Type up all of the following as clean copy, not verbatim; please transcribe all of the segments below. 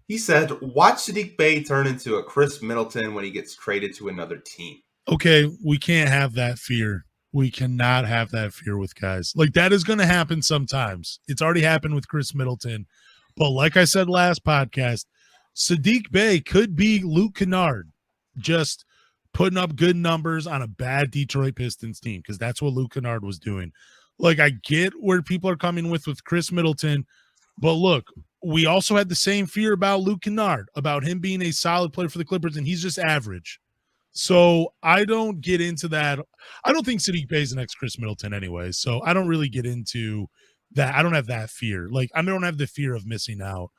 He said, watch Saddiq Bey turn into a Khris Middleton when he gets traded to another team. Okay, we can't have that fear. We cannot have that fear with guys. Like, that is going to happen sometimes. It's already happened with Khris Middleton. But like I said last podcast, Saddiq Bey could be Luke Kennard, just putting up good numbers on a bad Detroit Pistons team, because that's what Luke Kennard was doing. Like, I get where people are coming with Khris Middleton, but look, we also had the same fear about Luke Kennard, about him being a solid player for the Clippers, and he's just average. So I don't get into that. I don't think Saddiq Bey is the next Khris Middleton anyway, so I don't really get into that. I don't have that fear. Like, I don't have the fear of missing out.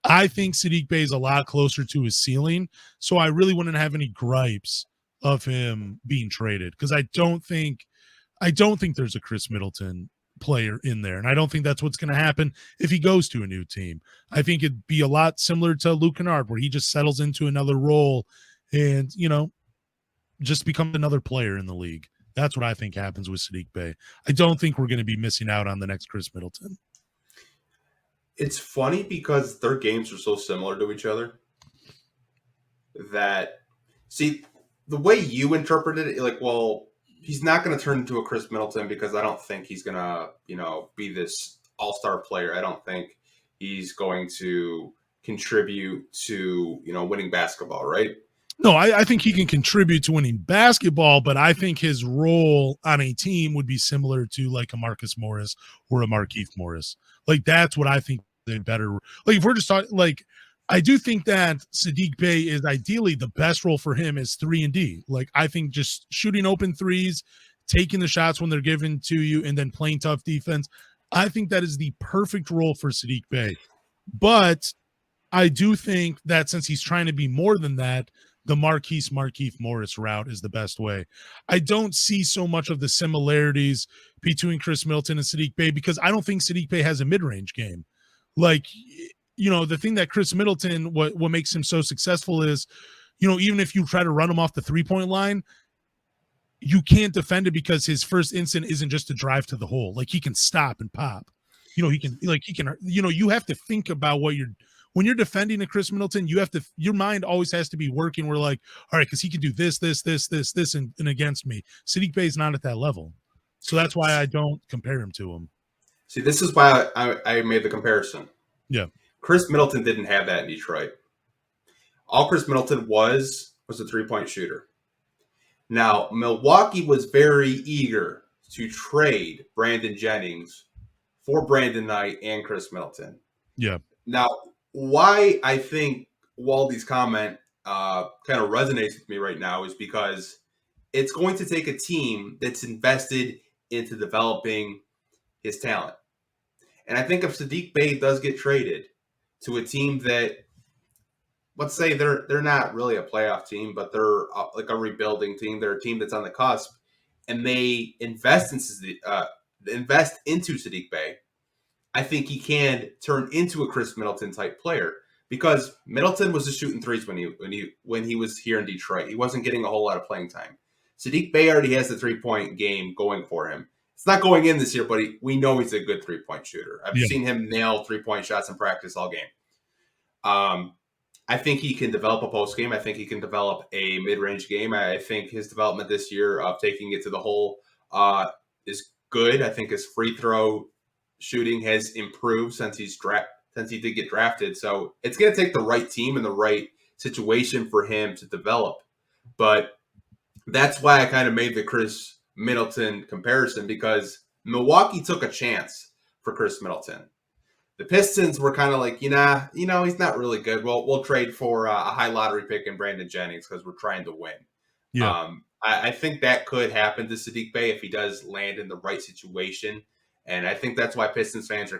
I think Saddiq Bey is a lot closer to his ceiling, so I really wouldn't have any gripes of him being traded, because I don't think there's a Khris Middleton player in there, and I don't think that's what's going to happen if he goes to a new team. I think it'd be a lot similar to Luke Kennard, where he just settles into another role and, just becomes another player in the league. That's what I think happens with Saddiq Bey. I don't think we're going to be missing out on the next Khris Middleton. It's funny because their games are so similar to each other that, see, the way you interpreted it, like, well, he's not going to turn into a Khris Middleton because I don't think he's going to, be this all-star player. I don't think he's going to contribute to, winning basketball, right? No, I think he can contribute to winning basketball, but I think his role on a team would be similar to like a Marcus Morris or a Markieff Morris. Like, that's what I think they better. Like, if we're just talking, like, I do think that Saddiq Bey is ideally the best role for him is 3-and-D. Like, I think just shooting open threes, taking the shots when they're given to you, and then playing tough defense. I think that is the perfect role for Saddiq Bey. But I do think that since he's trying to be more than that, the Markieff Morris route is the best way. I don't see so much of the similarities between Khris Middleton and Saddiq Bey, because I don't think Saddiq Bey has a mid-range game. Like, the thing that Khris Middleton, what makes him so successful is, even if you try to run him off the three-point line, you can't defend it because his first instinct isn't just to drive to the hole. Like, he can stop and pop. You have to think about when you're defending a Khris Middleton, your mind always has to be working. We're like, all right, because he can do this, and against me. Saddiq Bey is not at that level. So that's why I don't compare him to him. See, this is why I made the comparison. Yeah. Khris Middleton didn't have that in Detroit. All Khris Middleton was a three-point shooter. Now, Milwaukee was very eager to trade Brandon Jennings for Brandon Knight and Khris Middleton. Yeah. Now, why I think Waldy's comment kind of resonates with me right now is because it's going to take a team that's invested into developing his talent. And I think if Saddiq Bey does get traded to a team that, let's say they're not really a playoff team, but they're like a rebuilding team, they're a team that's on the cusp, and they invest into Saddiq Bey, I think he can turn into a Khris Middleton type player, because Middleton was just shooting threes when he was here in Detroit. He wasn't getting a whole lot of playing time. Saddiq Bey already has the 3-point game going for him. It's not going in this year, but we know he's a good 3-point shooter. I've seen him nail 3-point shots in practice all game. I think he can develop a post game. I think he can develop a mid-range game. I think his development this year of taking it to the hole is good. I think his free throw shooting has improved since he did get drafted. So it's going to take the right team and the right situation for him to develop. But that's why I kind of made the Khris Middleton comparison, because Milwaukee took a chance for Khris Middleton. The Pistons were kind of like, he's not really good. Well, we'll trade for a high lottery pick in Brandon Jennings because we're trying to win. Yeah. I think that could happen to Saddiq Bey if he does land in the right situation. And I think that's why Pistons fans are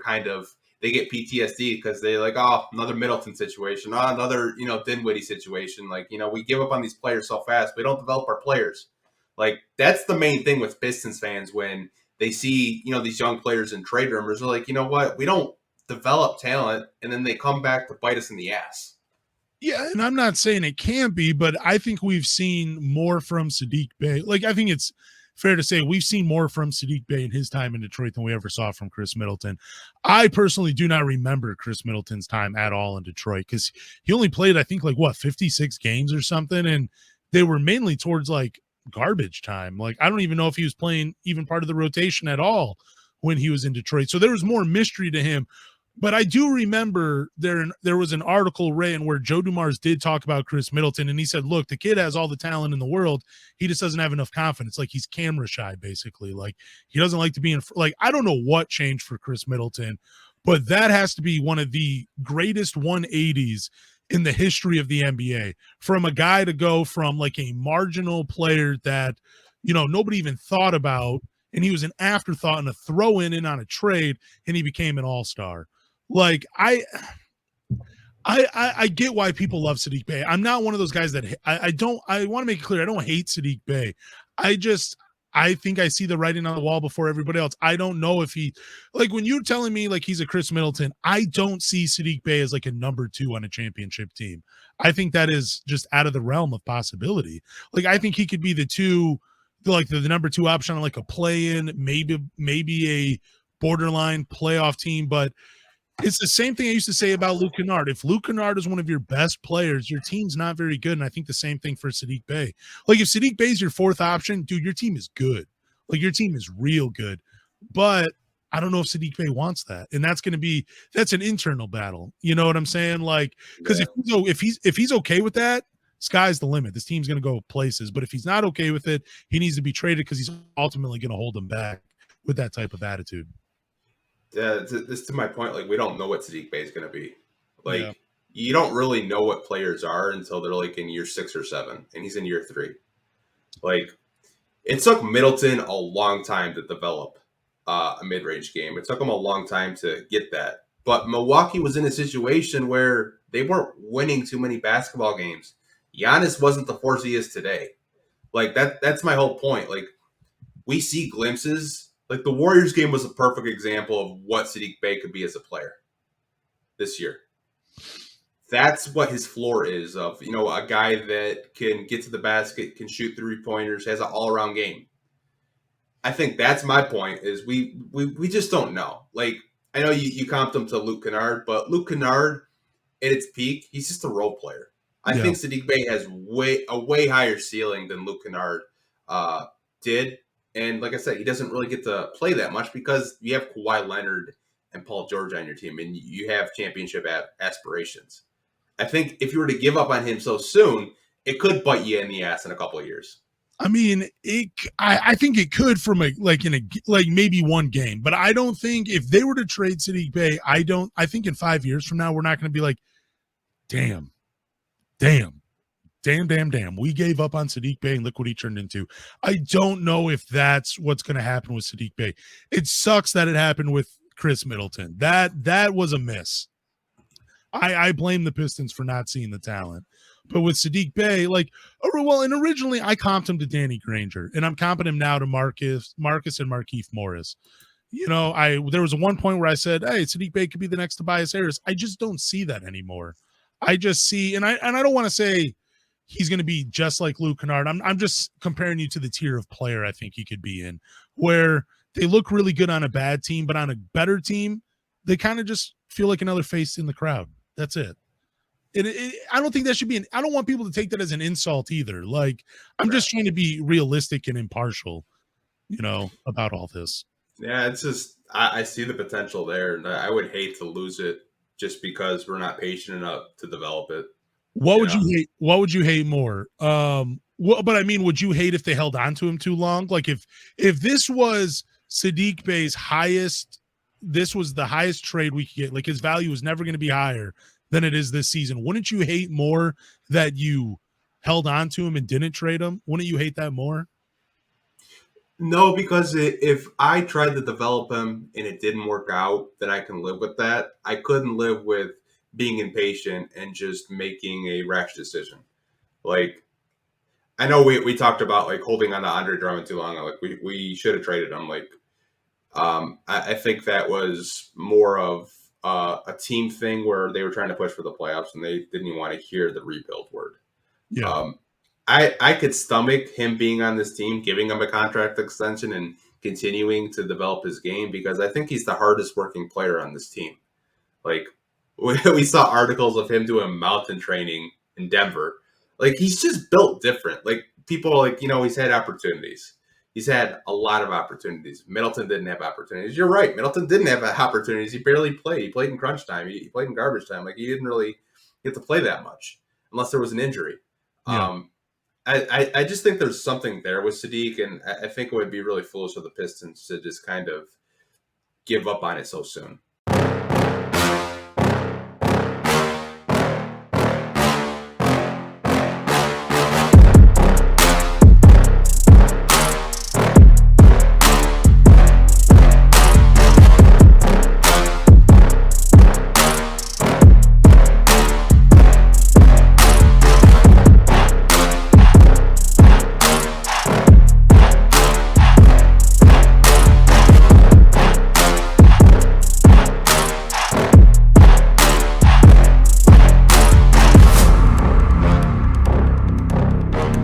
they get PTSD because they're like, oh, another Middleton situation, another, Dinwiddie situation. Like, we give up on these players so fast. We don't develop our players. Like, that's the main thing with Pistons fans when they see, these young players in trade rumors. They're like, you know what? We don't develop talent, and then they come back to bite us in the ass. Yeah, and I'm not saying it can't be, but I think we've seen more from Saddiq Bey. Like, I think it's fair to say we've seen more from Saddiq Bey in his time in Detroit than we ever saw from Khris Middleton. I personally do not remember Khris Middleton's time at all in Detroit because he only played, I think, 56 games or something, and they were mainly towards garbage time. I don't even know if he was playing even part of the rotation at all when he was in Detroit. So there was more mystery to him. But I do remember there was an article written where Joe Dumars did talk about Khris Middleton, and he said, look, the kid has all the talent in the world. He just doesn't have enough confidence. He's camera shy, basically. He doesn't like to be in – I don't know what changed for Khris Middleton, but that has to be one of the greatest 180s in the history of the NBA, from a guy to go from a marginal player that, nobody even thought about, and he was an afterthought and a throw-in on a trade, and he became an all-star. I get why people love Saddiq Bey. I'm not one of those guys that I want to make it clear. I don't hate Saddiq Bey. I think I see the writing on the wall before everybody else. I don't know if he, when you're telling me he's a Khris Middleton, I don't see Saddiq Bey as a number 2 on a championship team. I think that is just out of the realm of possibility. I think he could be the number 2 option on a play-in, maybe a borderline playoff team, but it's the same thing I used to say about Luke Kennard. If Luke Kennard is one of your best players, your team's not very good. And I think the same thing for Saddiq Bey. If Saddiq Bey is your 4th option, dude, your team is good. Your team is real good. But I don't know if Saddiq Bey wants that. And that's an internal battle. You know what I'm saying? Because if he's okay with that, sky's the limit. This team's going to go places. But if he's not okay with it, he needs to be traded because he's ultimately going to hold them back with that type of attitude. This to my point, we don't know what Saddiq Bey is going to be. You don't really know what players are until they're in year 6 or 7, and he's in year 3. It took Middleton a long time to develop a mid-range game. It took him a long time to get that. But Milwaukee was in a situation where they weren't winning too many basketball games. Giannis wasn't the force he is today. That's my whole point. We see glimpses. The Warriors game was a perfect example of what Saddiq Bey could be as a player this year. That's what his floor is, of a guy that can get to the basket, can shoot 3-pointers, has an all-around game. I think that's my point, is we just don't know. I know you comped him to Luke Kennard, but Luke Kennard at its peak, he's just a role player. I think Saddiq Bey has a way higher ceiling than Luke Kennard did. And like I said, he doesn't really get to play that much because you have Kawhi Leonard and Paul George on your team, and you have championship aspirations. I think if you were to give up on him so soon, it could bite you in the ass in a couple of years. I mean, I think it could from maybe one game, but I don't think if they were to trade Saddiq Bey, I think in 5 years from now, we're not going to be damn. We gave up on Saddiq Bey and look what he turned into. I don't know if that's what's going to happen with Saddiq Bey. It sucks that it happened with Khris Middleton. That was a miss. I blame the Pistons for not seeing the talent. But with Saddiq Bey, and originally I comped him to Danny Granger, and I'm comping him now to Marcus and Markieff Morris. There was one point where I said, hey, Saddiq Bey could be the next Tobias Harris. I just don't see that anymore. I just see, and I don't want to say he's going to be just like Luke Kennard. I'm just comparing you to the tier of player I think he could be in, where they look really good on a bad team, but on a better team, they kind of just feel like another face in the crowd. That's it. I don't think that should be I don't want people to take that as an insult either. I'm just trying to be realistic and impartial, about all this. Yeah, it's just, I see the potential there, and I would hate to lose it just because we're not patient enough to develop it. What would you hate? What would you hate more? But I mean, would you hate if they held on to him too long? If this was Saddiq Bey's highest, this was the highest trade we could get. His value was never going to be higher than it is this season. Wouldn't you hate more that you held on to him and didn't trade him? Wouldn't you hate that more? No, because if I tried to develop him and it didn't work out, then I can live with that. I couldn't live with being impatient and just making a rash decision. I know we talked about holding on to Andre Drummond too long. We should have traded him. I think that was more of a team thing where they were trying to push for the playoffs and they didn't even want to hear the rebuild word. Yeah. I could stomach him being on this team, giving him a contract extension and continuing to develop his game because I think he's the hardest working player on this team. Like we saw articles of him doing mountain training in Denver. Like he's just built different. Like people are like, he's had opportunities. He's had a lot of opportunities. Middleton didn't have opportunities. You're right. Middleton didn't have opportunities. He barely played. He played in crunch time. He played in garbage time. Like he didn't really get to play that much unless there was an injury. Yeah. I just think there's something there with Saddiq, and I think it would be really foolish of the Pistons to just kind of give up on it so soon.